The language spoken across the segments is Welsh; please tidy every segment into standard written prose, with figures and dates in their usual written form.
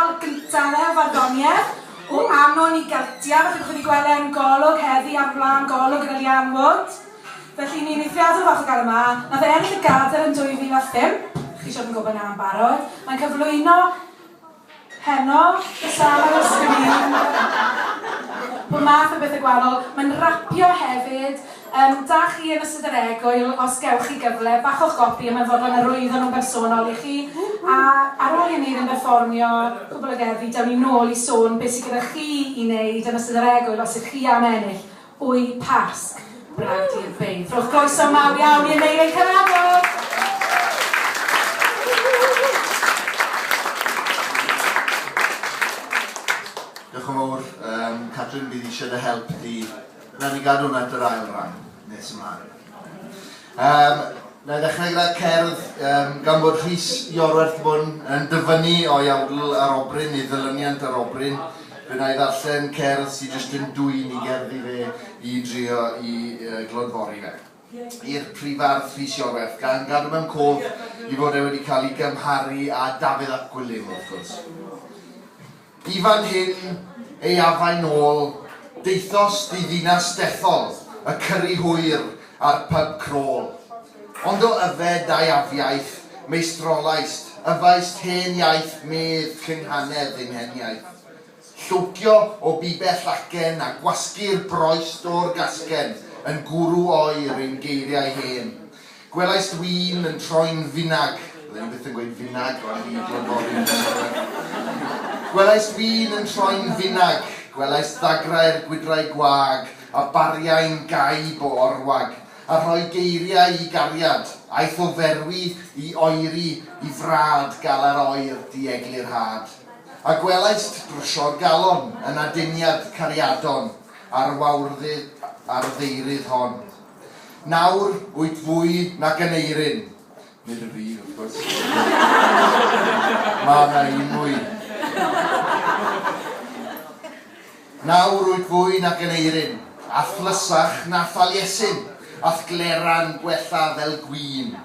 gol gyntaf e o farddoniaeth o Anon i Geltia. Felly byddwch chi wedi gweld e'n golwg heddi ar flaen golwg yn Elian Wood. Felly ni'n eithriadol falch o gael yma. Nath e ennill y gadair yn 2005. Chi siarad yn gwybod na'n barod. Mae'n cyflwyno heno, y sal ar y sgrin. Bod math o bethau gwahanol. Mae'n rapio hefyd. Da chi yn ystod yr egwyl, os gewch chi gyfle, bach o'ch gopi, a mae'n fodlon arwyddo nhw'n bersonol i chi. A ar ôl i Aneirin perfformio cwbl o gerddi, dawn ni nôl i sôn beth sydd gyda chi i wneud yn ystod yr egwyl os ydych chi am ennill. Wy Pasg, Bragdy'r Beirdd. Rwy'ch groeso mawr iawn i Aneirin Karadog. Diolch yn fawr, Catrin, bydd eisiau dy help di. Na ni gadw hwnna yr ail rhan, nes ymlaen. Na i ddechrau gyda cerdd, gan bod Rhys Iorwerth bod yn dyfynnu o iawdl ar obryn, neu ddilyniant ar obryn. Fe na i ddarllen cerdd sydd jyst yn dwyn i gerddi fe i drio i glodfori fe. I'r Prifardd Rhys Iorwerth, gan gadw mewn cof i fod e wedi cael ei gymharu a Dafydd ap Gwilym, wrth gwrs. I fan hyn, ei afau nôl, deithos di ddinas dethol, y cyrru hwyr a'r pub crôl. Ond o yfed a'i afiaeth, meistrolaist, yfaist hen iaith medd cynghanedd ein heniaeth. Llwcio o bibell acen a gwasgu'r broest o'r gasgen, yn gwrw oer ein geiriau hen. Gwelais dwi'n yn troi'n finag, byddwn ni byth yn gweud finag, ond i glodfori. Gwelais dwi'n yn troi'n finag, gwelais ddagrau'r gwydrau gwag, a bariau'n gaib o orwag, a rhoi geiriau i gariad, aeth o ferwi i oeri i frad gael ar oer diegli'r had. A gwelais drysio'r galon yn aduniad cariadon ar ddeirydd hon. Nawr wyt fwy nac Aneirin. Nid y fi, wrth gwrs. Mae yna un mwy. Nawr wyt fwy nac Aneirin, a thlysach na Thaliesin, ath gleran gwella fel gwyn.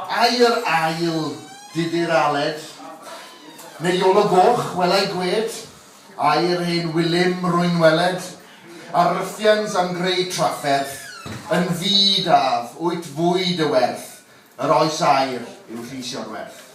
Air ail didyr aled, neu ol o goch welai gwed, air hen Wilym rwy'n weled, a rythians am greu trafferth, yn fyd af wyt fwy dy werth, yr oes air yw Rhys Iorwerth.